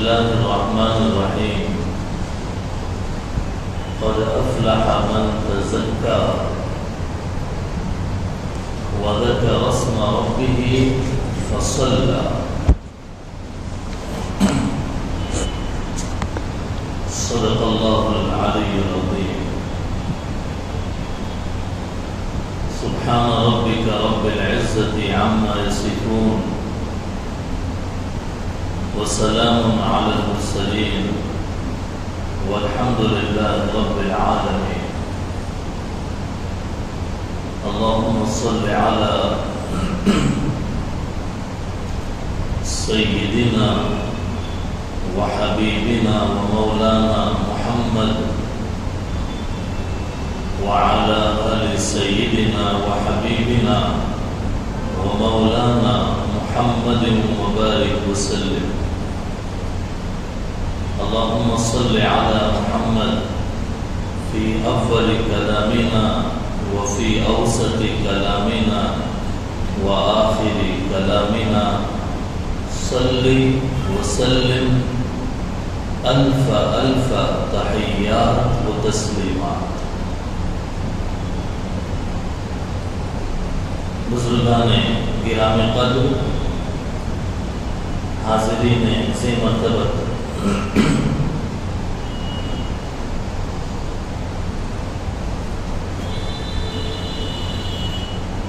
الله الرحمن الرحيم قد أفلح من تزكى وذكر اسم ربه فصلى صدق الله العلي العظيم سبحان ربك رب العزة عما يصفون وسلام على المرسلين والحمد لله رب العالمين اللهم صل على سيدنا وحبيبنا ومولانا محمد وعلى آل سيدنا وحبيبنا ومولانا محمد وبارك وسلم اللهم صل على محمد في أول كلامنا وفي أوسط كلامنا وآخر كلامنا صل وسلم ألف ألف تحيات وتسليمات. بزرگان گرامی قدر، حاضرین عظیم مرتبت،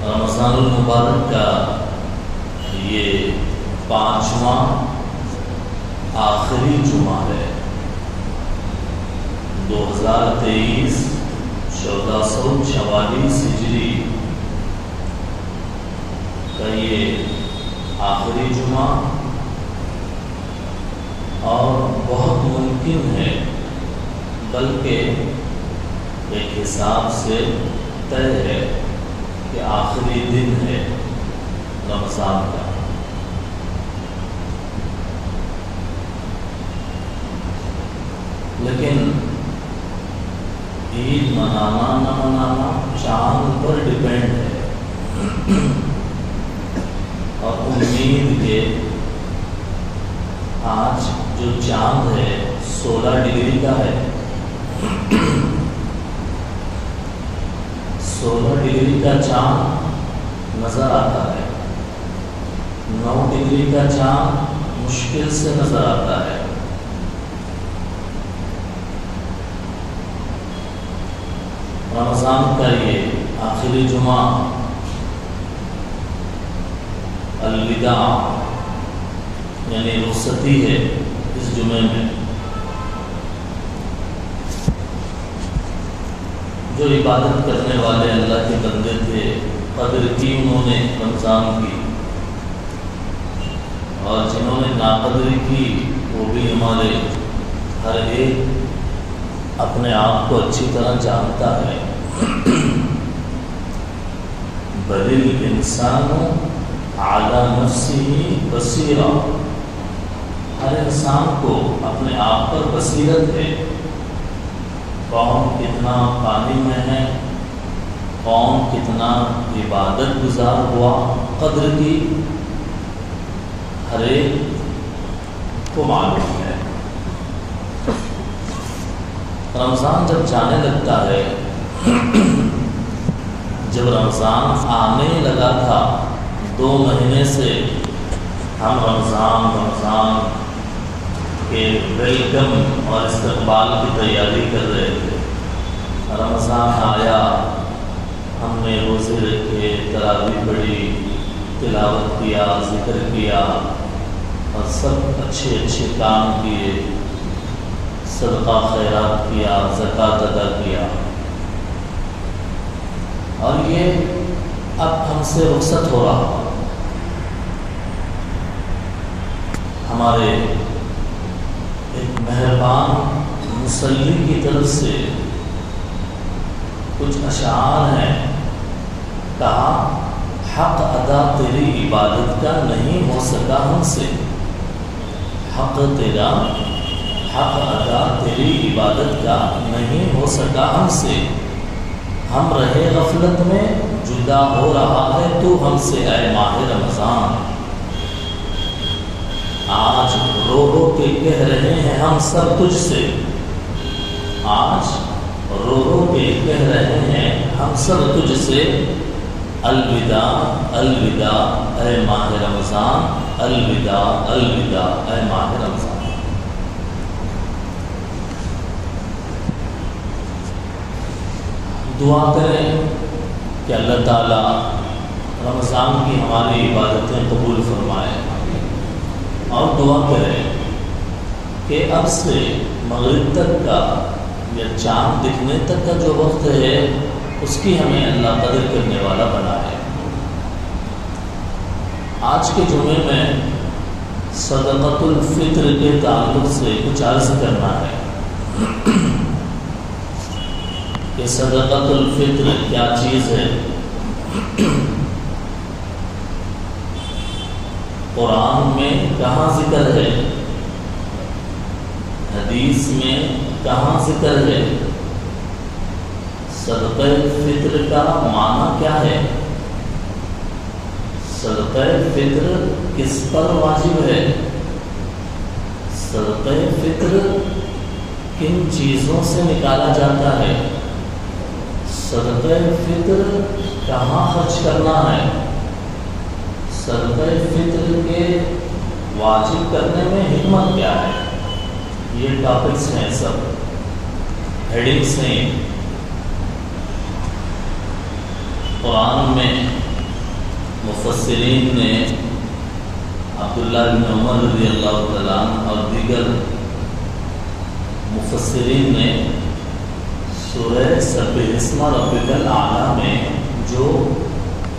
رمضان المبارک کا یہ 5واں آخری جمعہ ہے 2023 1444 ہجری کا یہ آخری جمعہ، اور بہت ممکن ہے بلکہ ایک حساب سے طے ہے کہ آخری دن ہے رمضان کا. لیکن عید منانا نہ منانا چاند پر ڈیپینڈ ہے، اور امید کہ آج جو چاند ہے 16 ڈگری کا ہے، 16 ڈگری کا چاند نظر آتا ہے، 9 ڈگری کا چاند مشکل سے نظر آتا ہے. رمضان کا یہ آخری جمعہ الوداع یعنی رخصتی ہے. اس جمعے میں جو عبادت کرنے والے اللہ کے بندے تھے قدر کی انہوں نے رمضان کی، اور جنہوں نے ناقدری کی وہ بھی ہمارے ہر ایک اپنے آپ کو اچھی طرح جانتا ہے. بل الانسان علی نفسہ بصیرہ، ہر انسان کو اپنے آپ پر بصیرت ہے. کون کتنا پانی میں ہے، کون کتنا عبادت گزار ہوا، قدر کی ہر ایک کو معلوم ہے. رمضان جب جانے لگتا ہے، جب رمضان آنے لگا تھا 2 مہینے سے ہم رمضان کے ویلکم اور استقبال کی تیاری کر رہے تھے. رمضان آیا، ہم نے روزے رکھے، تراویح پڑھی، تلاوت کیا، ذکر کیا، اور سب اچھے کام کیے، صدقہ خیرات کیا، زکوٰۃ ادا کیا. اور یہ اب ہم سے رخصت ہو رہا. ہمارے ایک مہربان مصلی کی طرف سے کچھ اشعار ہیں. کہا حق ادا تیری عبادت کا نہیں ہو سکا ہم سے، حق ادا تیری عبادت کا نہیں ہو سکا ہم سے. ہم رہے غفلت میں، جدا ہو رہا ہے تو ہم سے اے ماہ رمضان. آج رو رو کے کہہ رہے ہیں ہم سب تجھ سے، آج رو رو کے کہہ رہے ہیں ہم سب تجھ سے، الوداع الوداع اے ماہ رمضان، الوداع الوداع اے ماہ رمضان۔ دعا کریں کہ اللہ تعالیٰ رمضان کی ہماری عبادتیں قبول فرمائے، اور دعا کریں کہ اب سے مغرب تک کا یا چاند دکھنے تک کا جو وقت ہے اس کی ہمیں اللہ قدر کرنے والا بنائے۔ آج کے جمعے میں صدقۃ الفطر کے تعلق سے کچھ عرض کرنا ہے کہ صدقۃ الفطر کیا چیز ہے۔ قرآن میں کہاں ذکر ہے، حدیث میں کہاں ذکر ہے، صدقہ فطر کا معنی کیا ہے، صدقہ فطر کس پر واجب ہے، صدقہ فطر کن چیزوں سے نکالا جاتا ہے، صدقہ فطر کہاں خرچ کرنا ہے، صدقہ فطر کے واجب کرنے میں حکمت کیا ہے۔ یہ ٹاپکس ہیں، سب ہیڈنگس ہیں۔ قرآن میں مفسرین نے عبداللہ بن عمر رضی اللہ تعالیٰ عنہ اور دیگر مفسرین نے سورہ سبح اسم ربک الاعلیٰ میں جو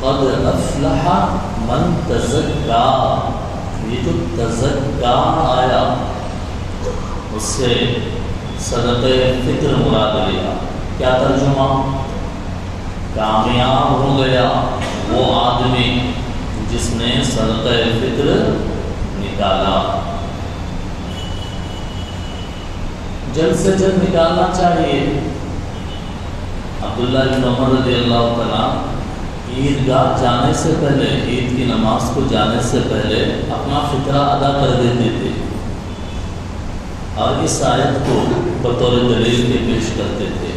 قد افلح من تزکا، یہ جو تزکا آیا اس سے صدقہ فطر مراد لیا۔ کیا ترجمہ؟ کامیاب ہو گیا وہ آدمی جس نے صدقہ فطر نکالا۔ جلد سے جلد نکالنا چاہیے۔ عبداللہ بن عمر رضی اللہ تعالیٰ عیدگاہ جانے سے پہلے، عید کی نماز کو جانے سے پہلے اپنا فطرہ ادا کر دیتے تھے، اور اس آیت کو بطور دلیل کے پیش کرتے تھے۔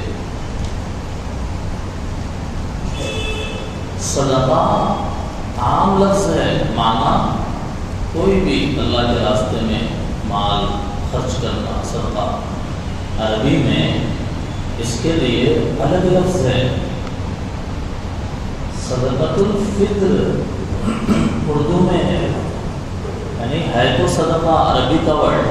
صدقہ عام لفظ ہے، معنی کوئی بھی اللہ کے راستے میں مال خرچ کرنا صدقہ۔ عربی میں اس کے لیے الگ لفظ ہے۔ صدقۃ الفطر اردو میں ہے، یعنی ہے تو صدقہ عربی کا ورڈ،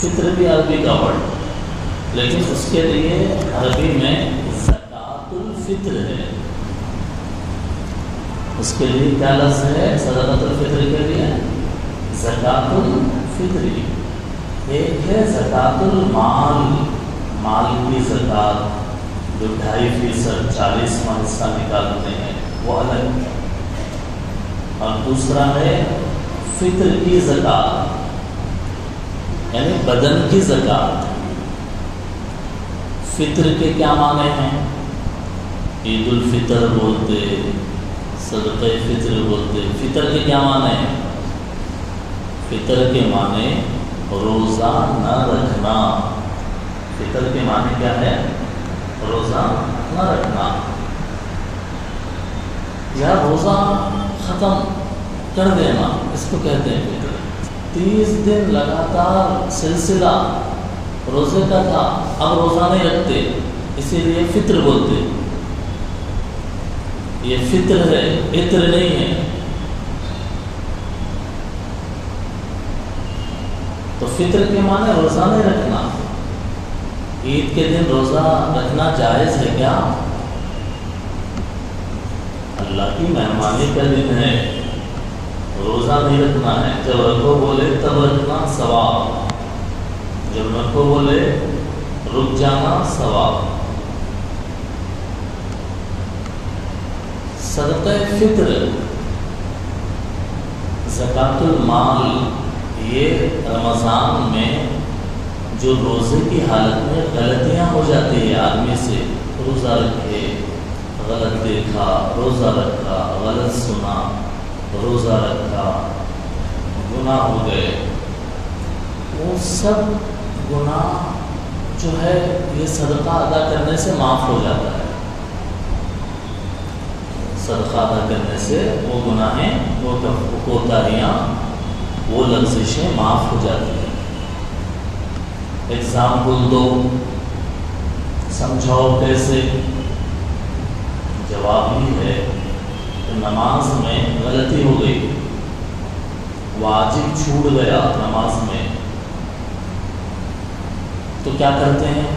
فطر بھی عربی کا ورڈ، لیکن اس کے لیے عربی میں زکوٰۃ الفطر ہے۔ اس کے لیے کیا لفظ ہے صدقۃ الفطر کے لیے؟ زکوٰۃ الفطر۔ ایک ہے زکوٰۃ المال، مال کی زکوٰۃ جو 2.5% 40واں حصہ نکالتے ہیں، وہ الگ، اور دوسرا ہے فطر کی زکوٰۃ، یعنی بدن کی زکوٰۃ۔ فطر کے کیا معنی ہیں؟ عید الفطر بولتے، صدقہ فطر بولتے۔ فطر کے کیا معنی ہیں؟ فطر کے معنی روزہ نہ رکھنا۔ فطر کے معنی کیا ہے؟ روزہ نہ رکھنا، یا روزہ ختم کر دینا، اس کو کہتے ہیں فطر۔ 30 دن لگاتار سلسلہ روزے کا تھا، اب روزہ نہیں رکھتے، اسی لیے فطر بولتے۔ یہ فطر ہے، عطر نہیں ہے۔ تو فطر کے معنی روزہ نہیں رکھنا۔ عید کے دن روزہ رکھنا جائز ہے کیا؟ اللہ کی مہمانی کا دن ہے، روزہ نہیں رکھنا ہے۔ جب رکھو بولے تب رکھنا ثواب، جب رکھو بولے رک جانا ثواب۔ صدقہ فطر، زکوٰۃ المال، یہ رمضان میں جو روزے کی حالت میں غلطیاں ہو جاتی ہیں آدمی سے، روزہ رکھے غلط دیکھا، روزہ رکھا غلط سنا، روزہ رکھا گناہ ہو گئے، وہ سب گناہ جو ہے یہ صدقہ ادا کرنے سے معاف ہو جاتا ہے. صدقہ ادا کرنے سے وہ گناہیں، وہ کوتاہیاں، وہ لغزشیں معاف ہو جاتی ہیں. ایگزامپل دو، سمجھاؤ کیسے؟ جواب یہ ہے کہ نماز میں غلطی ہو گئی، واجب چھوٹ گیا نماز میں، تو کیا کرتے ہیں؟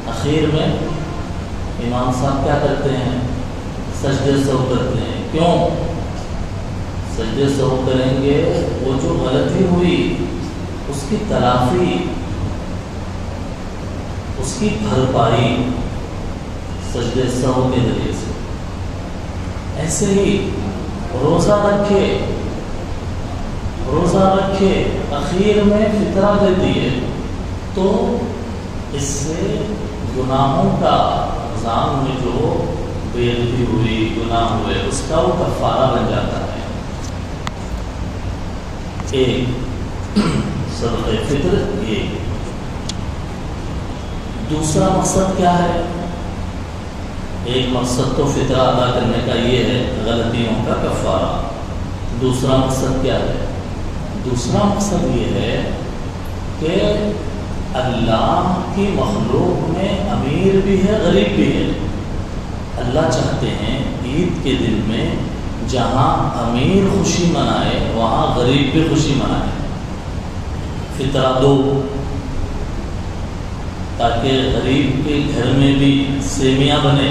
اخیر میں امام صاحب کیا کرتے ہیں؟ سجدے سہو کرتے ہیں. کیوں سجدے سہو کریں گے؟ وہ جو غلطی ہوئی اس کی تلافی، اس کی بھرپائی سجدے سہو کے ذریعے سے. ایسے ہی روزہ رکھے اخیر میں فطرہ دے دیے تو اس سے گناہوں کا رمضان میں جو بے ادبی ہوئی، گناہ ہوئے، اس کا وہ کفارہ بن جاتا ہے. ایک صدقہ فطر. ایک دوسرا مقصد کیا ہے؟ ایک مقصد تو فطرہ ادا کرنے کا یہ ہے، غلطیوں کا کفارہ. دوسرا مقصد کیا ہے؟ دوسرا مقصد یہ ہے کہ اللہ کی مخلوق میں امیر بھی ہے، غریب بھی ہے. اللہ چاہتے ہیں عید کے دن میں جہاں امیر خوشی منائے وہاں غریب بھی خوشی منائے. فطرہ دو تاکہ غریب کے گھر میں بھی سیویاں بنے،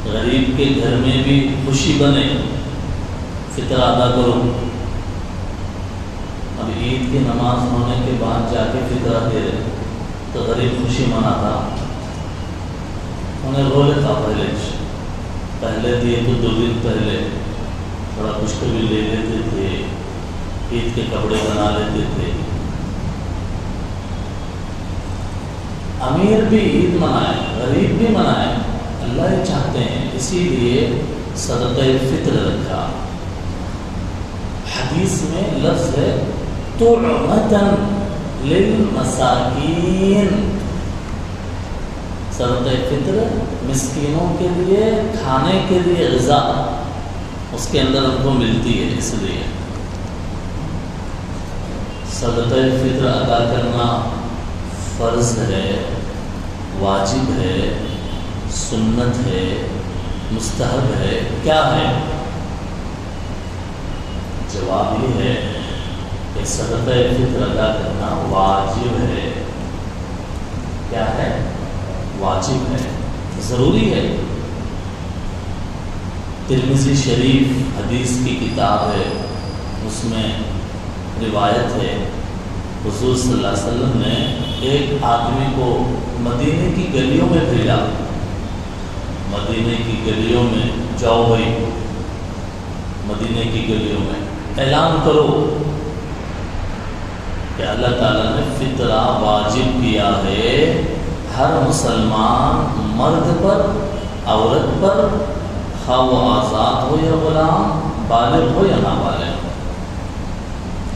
غریب کے گھر میں بھی خوشی بنے. فطرہ ادا کرو. اب عید کی نماز ہونے کے بعد جا کے فطرہ دے رہے تو غریب خوشی مناتا، انہیں رو لیتا. پہلے دیے تو 2 دن پہلے تھوڑا کچھ بھی لے لیتے تھے، عید کے کپڑے بنا لیتے تھے. امیر بھی عید منائے، غریب بھی منائے. اللہ یہ چاہتے ہیں، اسی لیے صدقہ فطر رکھا. حدیث میں لفظ ہے طعمةً للمساکین. صدقہ فطر مسکینوں کے لیے کھانے کے لیے غذا اس کے اندر ان کو ملتی ہے. اس لیے صدقہ فطر ادا کرنا فرض ہے، واجب ہے، سنت ہے، مستحب ہے. کیا ہے؟ جواب یہ ہے کہ صدقہ فطر ادا کرنا واجب ہے. کیا ہے؟ واجب ہے، ضروری ہے. ترمذی شریف حدیث کی کتاب ہے، اس میں روایت ہے حضور صلی اللہ علیہ وسلم نے ایک آدمی کو مدینے کی گلیوں میں بھیجا. مدینے کی گلیوں میں جاؤ بھائی، مدینے کی گلیوں میں اعلان کرو کہ اللہ تعالیٰ نے فطرہ واجب کیا ہے ہر مسلمان مرد پر، عورت پر، خواہ وہ آزاد ہو یا غلام، بالغ ہو یا نابالغ ہو.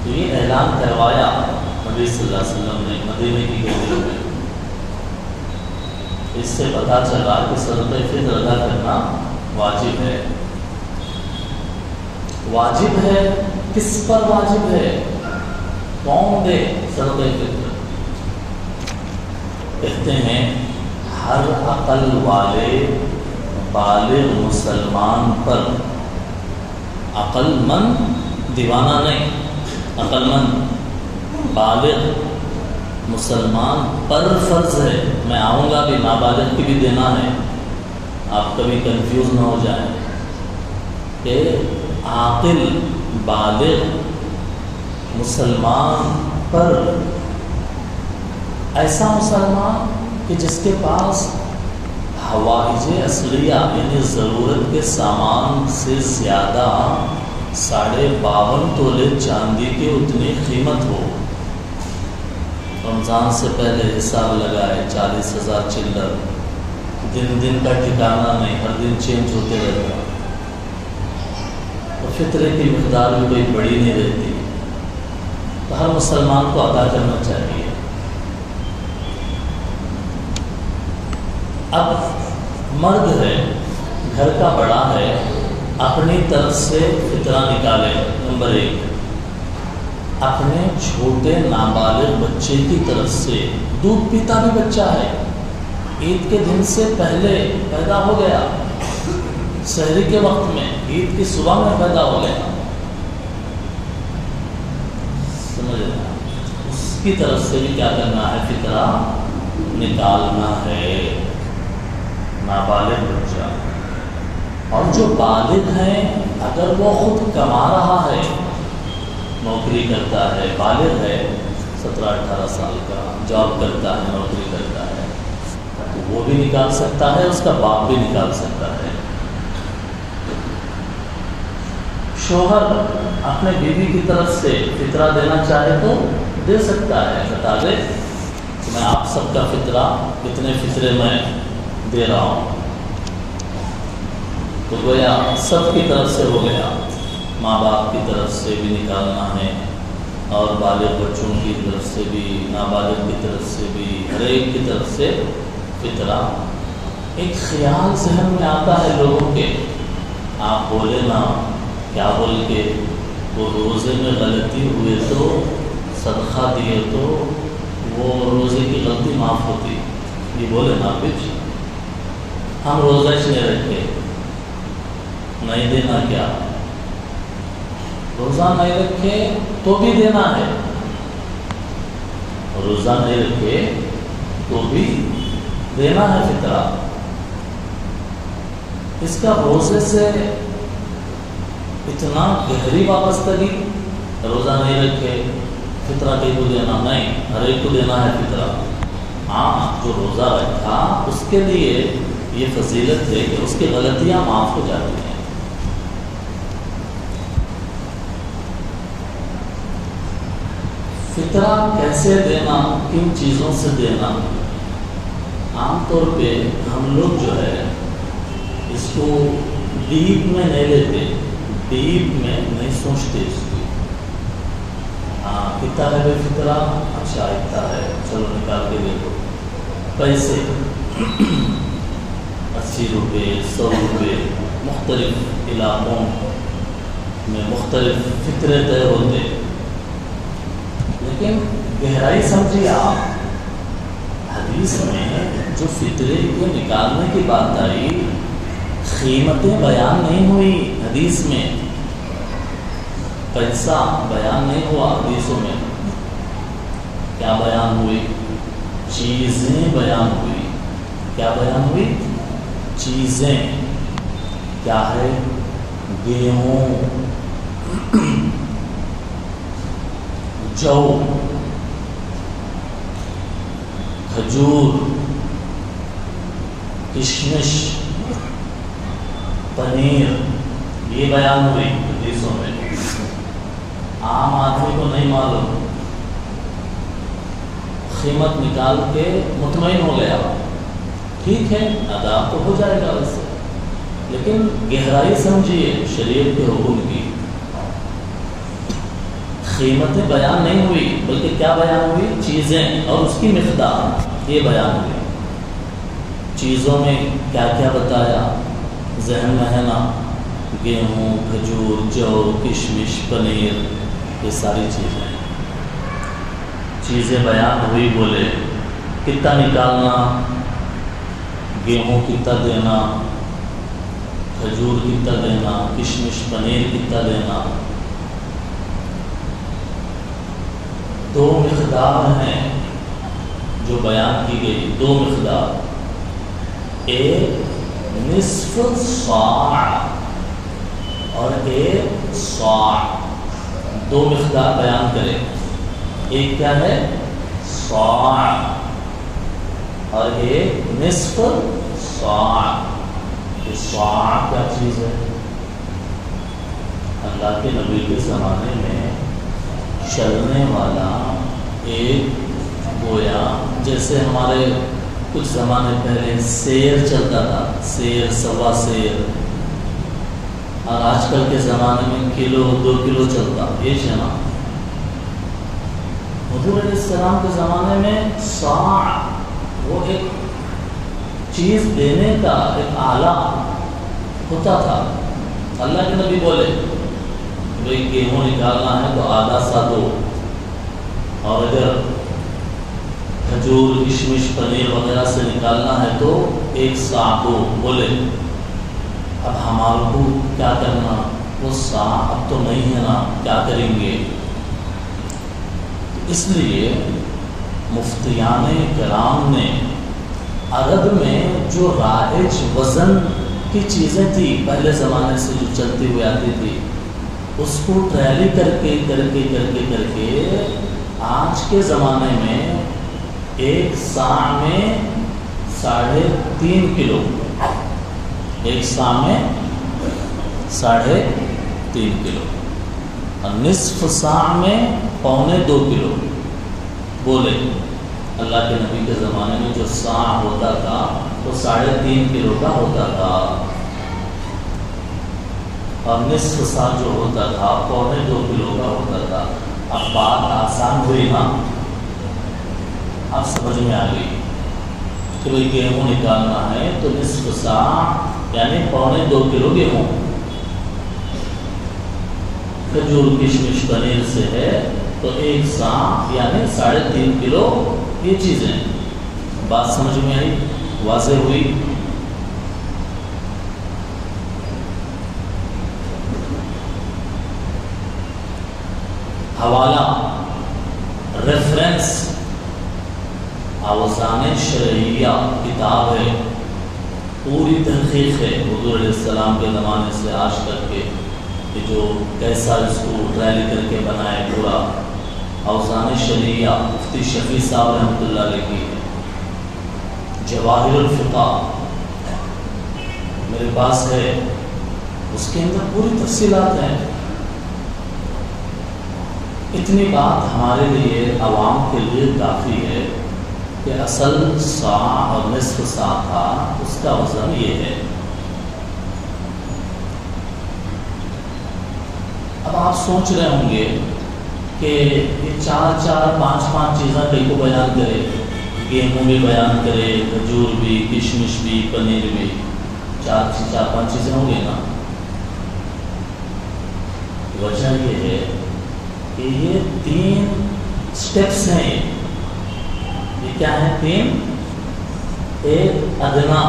تو یہ اعلان کروایا نبی صلی اللہ علیہ وسلم نے مدینے کی گلیوں میں. اس سے پتہ چلا کہ صدقہ فطر ادا کرنا واجب ہے. واجب ہے، کس پر واجب ہے؟ کون دے صدقہ فطر؟ کہتے ہیں ہر عقل والے بالغ مسلمان پر. عقل مند، دیوانہ نہیں، عقل مند بالغ مسلمان پر فرض ہے. میں آؤں گا بھی، نابالغ کی بھی دینا ہے. آپ کبھی کنفیوز نہ ہو جائیں کہ عاقل بالغ مسلمان پر، ایسا مسلمان کہ جس کے پاس حوائج اصلیہ یعنی ضرورت کے سامان سے زیادہ 52.5 تولے چاندی کی اتنی قیمت ہو. رمضان سے پہلے حساب لگائے 40,000 چلر. دن کا ٹھکانہ نہیں، ہر دن چینج ہوتے رہتا. تو فطرے کی مقدار بھی کوئی بڑی نہیں رہتی، تو ہر مسلمان کو ادا کرنا چاہیے۔ اب مرد ہے، گھر کا بڑا ہے، اپنی طرف سے فطرہ نکالے۔ نمبر 1، اپنے چھوٹے نابالغ بچے کی طرف سے، دودھ پیتا بھی بچہ ہے، عید کے دن سے پہلے پیدا ہو گیا، سحری کے وقت میں، عید کی صبح میں پیدا ہو گیا، سمجھ رہے ہیں؟ اس کی طرف سے بھی کیا کرنا ہے؟ فطرہ نکالنا ہے، نابالغ بچہ۔ اور جو بالغ ہیں، اگر وہ خود کما رہا ہے، نوکری کرتا ہے، بالغ ہے، 17-18 سال کا، جاب کرتا ہے، نوکری کرتا ہے، تو وہ بھی نکال سکتا ہے، اس کا باپ بھی نکال سکتا ہے۔ شوہر اپنے بیوی کی طرف سے فطرہ دینا چاہے تو دے سکتا ہے، بتا دے کہ میں آپ سب کا فطرہ اتنے فطرے میں دے رہا ہوں، تو گویا سب کی طرف سے ہو گیا، ماں باپ کی طرف سے بھی نکالنا ہے، اور بالغ بچوں کی طرف سے بھی، نابالغ کی طرف سے بھی، ہر ایک کی طرف سے فطرہ۔ ایک خیال ذہن میں آتا ہے لوگوں کے، آپ بولے نا کیا بول کے، وہ روزے میں غلطی ہوئے تو صدقہ دیے تو وہ روزے کی غلطی معاف ہوتی، یہ بولے نا بچ، ہم روزہ نہیں رکھے، نہیں دینا کیا؟ روزہ نہیں رکھے تو بھی دینا ہے، روزہ نہیں رکھے تو بھی دینا ہے فطرہ۔ اس کا روزے سے اتنا گہری وابستگی، روزہ نہیں رکھے فطرہ کہیں کو دینا نہیں، ہر ایک کو دینا ہے فطرہ۔ ہاں، جو روزہ رکھا اس کے لیے یہ فضیلت ہے کہ اس کی غلطیاں معاف ہو جاتی ہیں۔ فطرہ کیسے دینا، کن چیزوں سے دینا؟ عام طور پہ ہم لوگ جو ہے اس کو ڈیپ میں نہیں لیتے، ڈیپ میں نہیں سوچتے اس کی۔ ہاں، کتنا ہے بے فطرہ؟ اچھا اتنا ہے، چلو نکال کے دے دو۔ پیسے 80 روپے، 100 روپے، مختلف علاقوں میں مختلف فطرے طے ہوتے، لیکن گہرائی سمجھیے آپ، حدیث میں جو فطرے کو نکالنے کی بات آئی، قیمتیں بیان نہیں ہوئی حدیث میں، پیسہ بیان نہیں ہوا حدیثوں میں، کیا بیان ہوئی؟ چیزیں بیان ہوئی۔ کیا بیان ہوئی؟ چیزیں۔ کیا ہے؟ گیہوں، جو، کھجور، کشمش، پنیر، یہ بیان ہوئی حدیثوں میں۔ عام آدمی کو نہیں معلوم، قیمت نکال کے مطمئن ہو گیا، ٹھیک ہے ادا تو ہو جائے گا ویسے، لیکن گہرائی سمجھیے شریعت کے حکم کی۔ قیمتیں بیان نہیں ہوئی، بلکہ کیا بیان ہوئی؟ چیزیں اور اس کی مقدار، یہ بیان ہوئی۔ چیزوں میں کیا کیا بتایا؟ ذہن میں ہے نا؟ گیہوں، کھجور، جو، کشمش، پنیر، یہ ساری چیزیں بیان ہوئی۔ بولے کتنا نکالنا، گیہوں کتنا دینا، کھجور کتنا دینا، کشمش پنیر کتنا دینا۔ دو مقدار ہیں جو بیان کی گئی، دو مقدار، ایک نصف صاع اور ایک صاع، دو مقدار بیان کریں۔ ایک کیا ہے؟ صاع، اور ایک نصف صاع۔ یہ صاع کیا چیز ہے؟ اللہ کے نبی کے زمانے میں چلنے والا ایک گویا جیسے ہمارے کچھ زمانے پہلے سیر چلتا تھا، سیر، سوا سیر، اور آج کل کے زمانے میں کلو 2 کلو چلتا یہ ہے نا. حضور علیہ السلام کے زمانے میں صاع وہ ایک چیز دینے کا ایک آلہ ہوتا تھا. اللہ کے نبی بولے بھائی گیہوں نکالنا ہے تو آدھا سا دو، اور اگر کھجور کشمش پنیر وغیرہ سے نکالنا ہے تو 1 سا دو بولے. اب ہمارے کو کیا کرنا، وہ سا اب تو نہیں ہے نا، کیا کریں گے؟ اس لیے مفتیان کرام نے عرب میں جو رائج وزن کی چیزیں تھی پہلے زمانے سے جو چلتی ہوئی آتی تھی، اس کو ٹریلی کر کے آج کے زمانے میں 1 سا میں 3.5 کلو، 1 سا میں 3.5 کلو، اور نصف سا میں 1.25 کلو بولے. اللہ کے نبی کے زمانے میں جو سا ہوتا تھا وہ 3.5 کلو کا ہوتا تھا، اور نصف سا جو ہوتا تھا 1.25 کلو کا ہوتا تھا. اب بات آسان ہوئی نا، اب سمجھ میں آ گئی کہ بھائی گیہوں نکالنا ہے تو نصف سا یعنی 1.25 کلو گیہوں. کھجور کشمش پنیر سے ہے تو 1 سا یعنی 3.5 کلو یہ چیزیں. بات سمجھ میں آئی، واضح ہوئی. حوالہ ریفرنس اوزان شرعیہ کتاب ہے، پوری تحقیق ہے حضور علیہ السلام کے زمانے سے آج تک کے، کہ جو کیسا اس کو ٹرائل کر کے بنائے. پورا اوزان شرعیہ مفتی شفیع صاحب رحمۃ اللہ علیہ کی جواہر الفقہ میرے پاس ہے، اس کے اندر پوری تفصیلات ہیں. اتنی بات ہمارے لیے عوام کے لیے کافی ہے کہ اصل سا اور نصف سا تھا، اس کا وزن یہ ہے. اب آپ سوچ رہے ہوں گے کہ یہ 4-5 چیزیں کئی کو بیان کرے، گیہوں بھی بیان کرے، کھجور بھی، کشمش بھی، پنیر بھی، 4-5 چیزیں ہوں گے نا. وجہ یہ ہے کہ یہ 3 سٹیپس ہیں. یہ کیا ہے؟ 3. ایک ادنا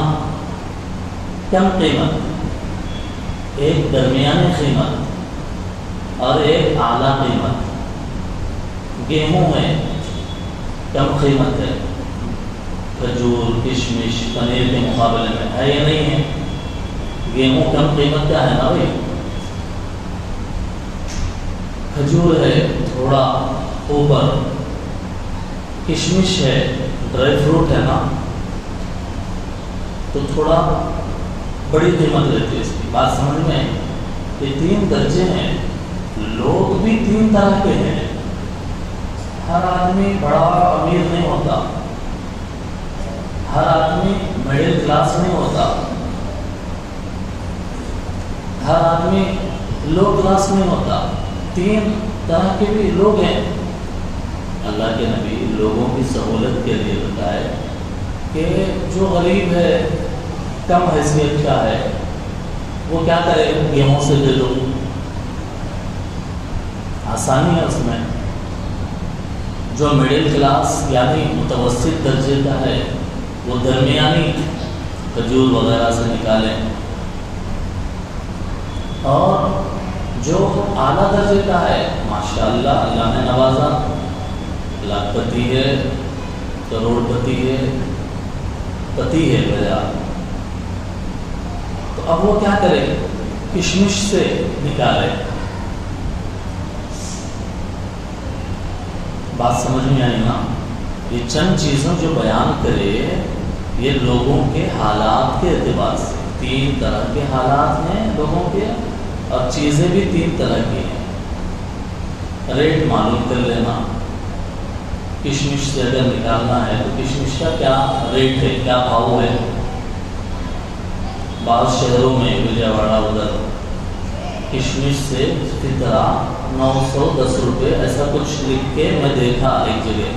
کم قیمت، ایک درمیانی قیمت، اور ایک اعلیٰ قیمت. گیہوں میں کم قیمت ہے، کھجور کشمش پنیر کے مقابلے میں ہے یا نہیں ہے؟ گیہوں کم قیمت کا ہے نا بھائی. کھجور ہے تھوڑا اوپر، کشمش ہے ڈرائی فروٹ ہے نا، تو تھوڑا بڑی قیمت رہتی ہے اس کی. بات سمجھ میں؟ یہ 3 درجے ہیں. لوگ بھی 3 طرح کے ہیں. ہر آدمی بڑا امیر نہیں ہوتا، ہر آدمی مڈل کلاس نہیں ہوتا، ہر آدمی لو کلاس نہیں ہوتا. 3 طرح کے بھی لوگ ہیں. اللہ کے نبی لوگوں کی سہولت کے لیے بتائے کہ جو غریب ہے، کم حیثیت کا ہے، وہ کیا کرے؟ گیہوں سے دے دو، آسانی ہے اس میں. جو مڈل کلاس یعنی متوسط درجے کا ہے، وہ درمیانی کھجور وغیرہ سے نکالیں. اور جو اعلیٰ درجے کا ہے، ماشاءاللہ اللہ نے نوازا، لاکھ پتی ہے، کروڑ پتی ہے، پتی ہے بھیا، تو اب وہ کیا کرے؟ کشمش سے نکالے. بات سمجھ میں آئی نا؟ یہ چند چیزوں جو بیان کرے یہ لوگوں کے حالات کے اعتبار سے. 3 طرح کے حالات ہیں لوگوں کے، اور چیزیں بھی 3 طرح کی ہیں. ریٹ معلوم کر لینا. کشمش سے اگر نکالنا ہے تو کشمش کا کیا ریٹ ہے، کیا بھاؤ ہے. بعض شہروں میں وجے واڑہ ادھر کشمش سے فطرہ 910 روپے ایسا کچھ لکھ کے میں دیکھا ایک جگہ.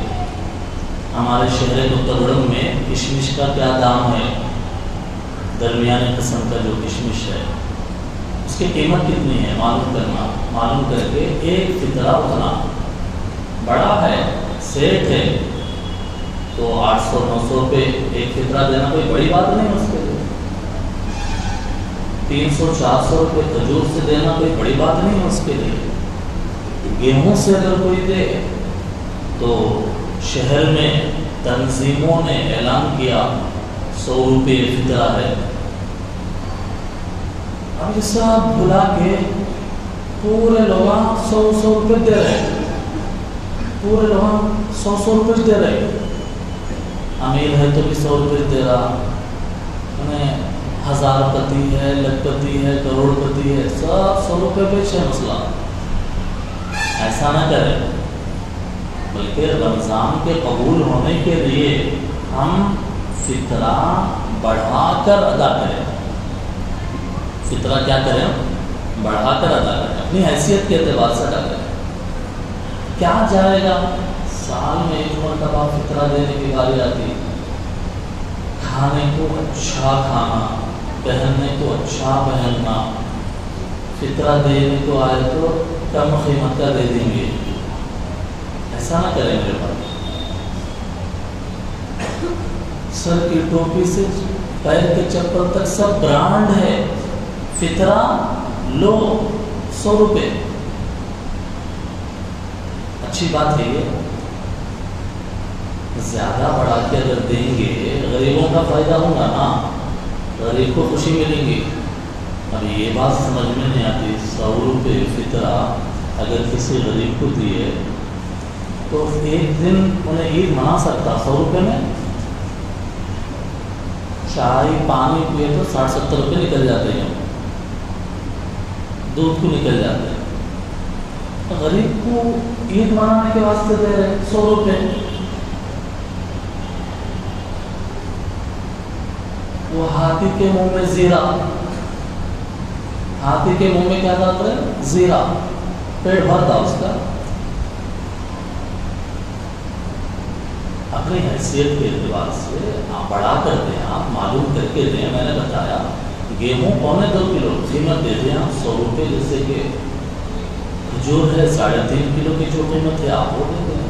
ہمارے شہر کوترگڑھ میں کشمش کا کیا دام ہے؟ درمیانے قسم کا جو کشمش ہے اس کی قیمت کتنی ہے معلوم کرنا. معلوم کر کے ایک فطرہ اتنا بڑا ہے سیٹ ہے تو 800-900 روپے ایک فطرہ دینا کوئی بڑی بات نہیں اس کے لیے. 300-400 روپے کھجور سے دینا کوئی بڑی بات نہیں ہے اس کے لیے. گیہوں سے اگر کوئی دے تو شہر میں تنظیموں نے اعلان کیا 100 روپے فطرہ ہے. اب یہ سب بلا کے پورے لوگ 100 روپے دے رہے ہیں. پورے لوگ 100 روپے دے رہے ہیں. امیر ہے تو بھی 100 روپے دے رہا, ہزار پتی ہے, لکھپتی ہے, کروڑ پتی ہے, سب 100 روپے پیچھے مسئلہ. ایسا نہ کرے, بلکہ رمضان کے قبول ہونے کے لیے ہم فطرہ بڑھا کر ادا کریں. فطرہ کیا کریں؟ بڑھا کر ادا کریں, اپنی حیثیت کے اعتبار سے ادا کریں. کیا جائے گا, سال میں ایک مرتبہ فطرہ دینے کی باری آتی. کھانے کو اچھا کھانا, پہننے کو اچھا پہننا, فطرہ دینے کو آئے تو کم قیمت کا دے دیں گے. ایسا نہ کریں میرے بھائی. سر کی ٹوپی سے پیر کے چپل تک سب برانڈ ہے. فطرہ لو 100 روپے, اچھی بات ہے. یہ زیادہ بڑھا کے اگر دیں گے غریبوں کا فائدہ ہوگا نا, غریب کو خوشی ملے گی. اب یہ بات سمجھ میں نہیں آتی. 100 روپے فطرہ اگر کسی غریب کو دیے تو ایک دن انہیں عید منا سکتا. 100 روپے میں چائے پانی پیے تو 60-70 روپے نکل جاتے ہیں, دودھ کو نکل جاتے ہیں. غریب کو عید منانے کے واسطے دے رہے 100 روپے. وہ ہاتھی کے منہ میں زیرہ, ہاتھی کے منہ میں کیا جاتا ہے؟ زیرہ. پیٹ بھرتا اس کا. اپنی حیثیت کے اعتبار سے آپ بڑھا کر دیں, آپ معلوم کر کے دیں. میں نے بتایا گیہوں 1.25 کلو قیمت دے دیں آپ 100 روپے. جیسے کہ کھجور ہے 3.5 کلو کی جو قیمت ہے آپ وہ دے دیں.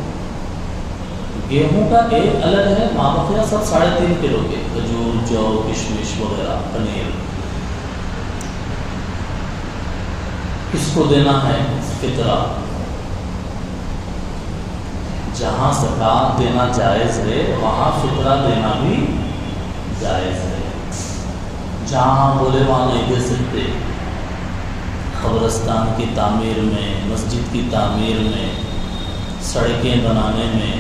گیہوں کا ایک الگ ہے, مابقیہ سب 3.5 کلو کے کھجور, جو کشمش وغیرہ, پنیر. کس کو دینا ہے فطرہ؟ جہاں زکوٰۃ دینا جائز ہے وہاں فطرہ دینا بھی جائز ہے. جہاں بولے وہاں نہیں دے سکتے. قبرستان کی تعمیر میں, مسجد کی تعمیر میں, سڑکیں بنانے میں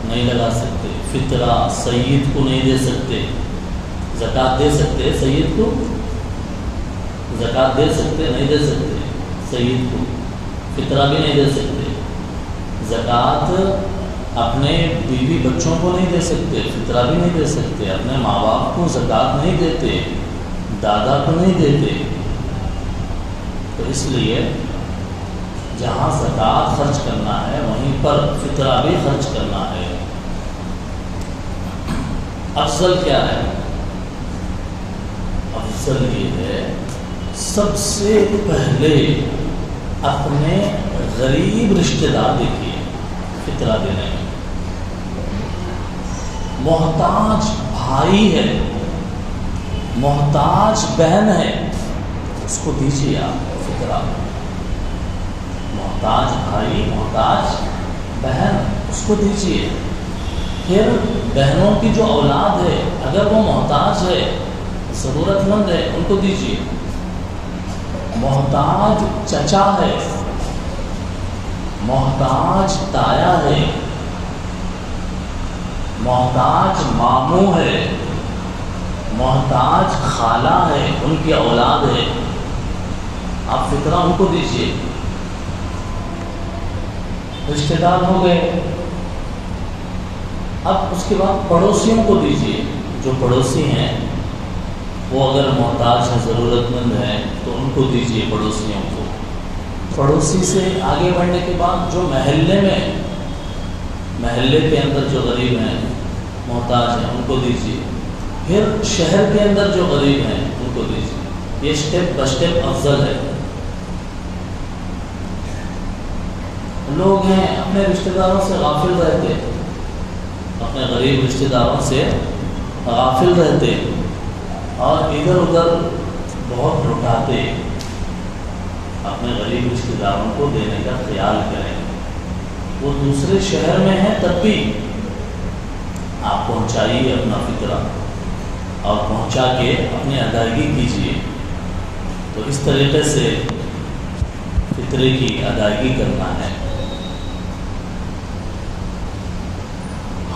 نہیں لگا سکتے. فطرہ سید کو نہیں دے سکتے. زکوٰۃ دے سکتے سید کو, زکوٰۃ دے سکتے نہیں دے سکتے سید کو. فطرہ بھی نہیں دے سکتے. زکوٰۃ اپنے بیوی بچوں کو نہیں دے سکتے, فطرہ بھی نہیں دے سکتے. اپنے ماں باپ کو زکوٰۃ نہیں دیتے, دادا کو نہیں دیتے. تو اس لیے جہاں زکوٰۃ خرچ کرنا ہے وہیں پر فطرہ بھی خرچ کرنا ہے. افضل کیا ہے؟ افضل یہ ہے سب سے پہلے اپنے غریب رشتہ دار دیکھیے فطرہ دینے میں. محتاج بھائی ہے, محتاج بہن ہے, اس کو دیجیے آپ فطرہ. محتاج بھائی, محتاج بہن, اس کو دیجیے. پھر بہنوں کی جو اولاد ہے اگر وہ محتاج ہے, ضرورت مند ہے, ان کو دیجیے. محتاج چچا ہے, محتاج تایا ہے, محتاج ماموں ہے, محتاج خالہ ہے, ان کی اولاد ہے, آپ فطرہ ان کو دیجیے. رشتہ دار ہو گئے. اب اس کے بعد پڑوسیوں کو دیجیے. جو پڑوسی ہیں وہ اگر محتاج ہیں، ضرورت مند ہیں تو ان کو دیجیے، پڑوسیوں کو۔ پڑوسی سے آگے بڑھنے کے بعد جو محلے کے اندر جو غریب ہیں، محتاج ہیں، ان کو دیجیے۔ پھر شہر کے اندر جو غریب ہیں ان کو دیجیے۔ یہ سٹیپ بائی سٹیپ افضل ہے۔ لوگ ہیں اپنے رشتہ داروں سے غافل رہتے، اپنے غریب رشتہ داروں سے غافل رہتے اور ادھر ادھر بہت لٹاتے۔ اپنے غریب رشتہ داروں کو دینے کا خیال کریں۔ وہ دوسرے شہر میں ہیں تب بھی آپ پہنچائیے اپنا فطرہ، اور پہنچا کے اپنی ادائیگی کیجیے۔ تو اس طریقے سے فطرے کی ادائیگی کرنا ہے۔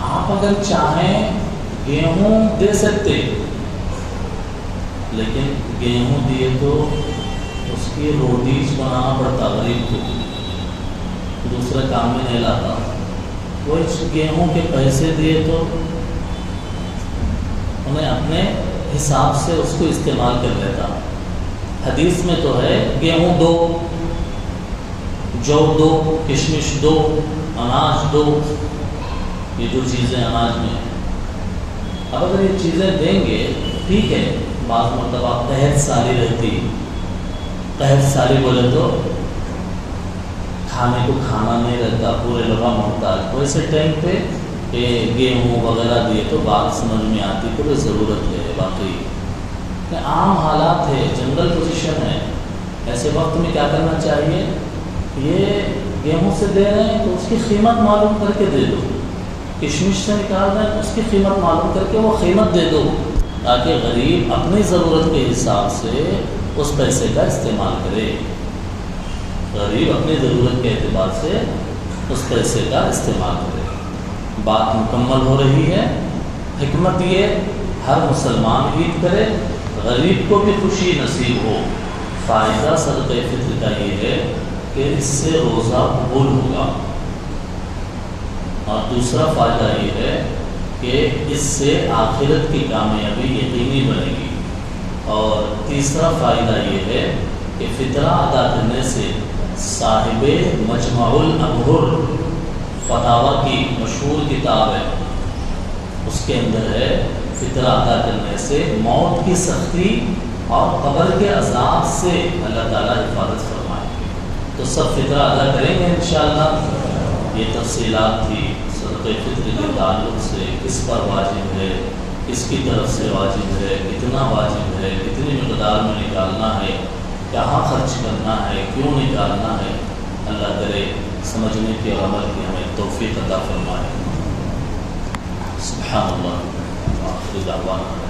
آپ اگر چاہیں گیہوں دے سکتے، لیکن گیہوں دیے تو اس کی روٹی بنانا پڑتا غریب کو، دوسرے کام میں نہیں لاتا۔ کوئی گیہوں کے پیسے دیے تو انہیں اپنے حساب سے اس کو استعمال کر لیتا۔ حدیث میں تو ہے گیہوں دو، جو دو، کشمش دو، اناج دو، یہ جو چیزیں اناج میں ہیں۔ اب اگر یہ چیزیں دیں گے ٹھیک ہے، بعض مرتبہ قحط سالی رہتی، قحط سالی بولے تو کھانے کو کھانا نہیں رہتا، پورے لوگوں محتاج، ویسے ٹائم پہ گیہوں وغیرہ دیے تو بات سمجھ میں آتی، پورے ضرورت ہے واقعی۔ عام حالات ہے، جنرل پوزیشن ہے، ایسے وقت میں کیا کرنا چاہیے؟ یہ گیہوں سے دے رہے ہیں تو اس کی قیمت معلوم کر کے دے دو، کشمش سے نکال رہے ہیں تو اس کی قیمت معلوم کر کے وہ قیمت دے دو، تاکہ غریب اپنی ضرورت کے حساب سے اس پیسے کا استعمال کرے۔ غریب اپنی ضرورت کے اعتبار سے اس پیسے کا استعمال کرے۔ بات مکمل ہو رہی ہے۔ حکمت یہ ہر مسلمان عید کرے، غریب کو بھی خوشی نصیب ہو۔ فائدہ صدقہ فطر کا یہ ہے کہ اس سے روزہ قبول ہوگا، اور دوسرا فائدہ یہ ہے کہ اس سے آخرت کی کامیابی یقینی بنے گی، اور تیسرا فائدہ یہ ہے کہ فطرہ ادا کرنے سے صاحب مجمع الابحر فتاوی کی مشہور کتاب ہے، اس کے اندر ہے فطرہ ادا کرنے سے موت کی سختی اور قبر کے عذاب سے اللہ تعالیٰ حفاظت فرمائیں گے۔ تو سب فطرہ ادا کریں گے انشاءاللہ۔ یہ تفصیلات تھی صدقہ فطر کے تعلق سے، کس پر واجب ہے، کس کی طرف سے واجب ہے، کتنا واجب ہے، کتنی مقدار میں نکالنا ہے، کہاں خرچ کرنا ہے، کیوں نکالنا ہے۔ اللہ کرے سمجھنے کی اور عمل کی ہمیں توفیق عطا فرمائے۔ سبحان اللہ، آخر دعوانا۔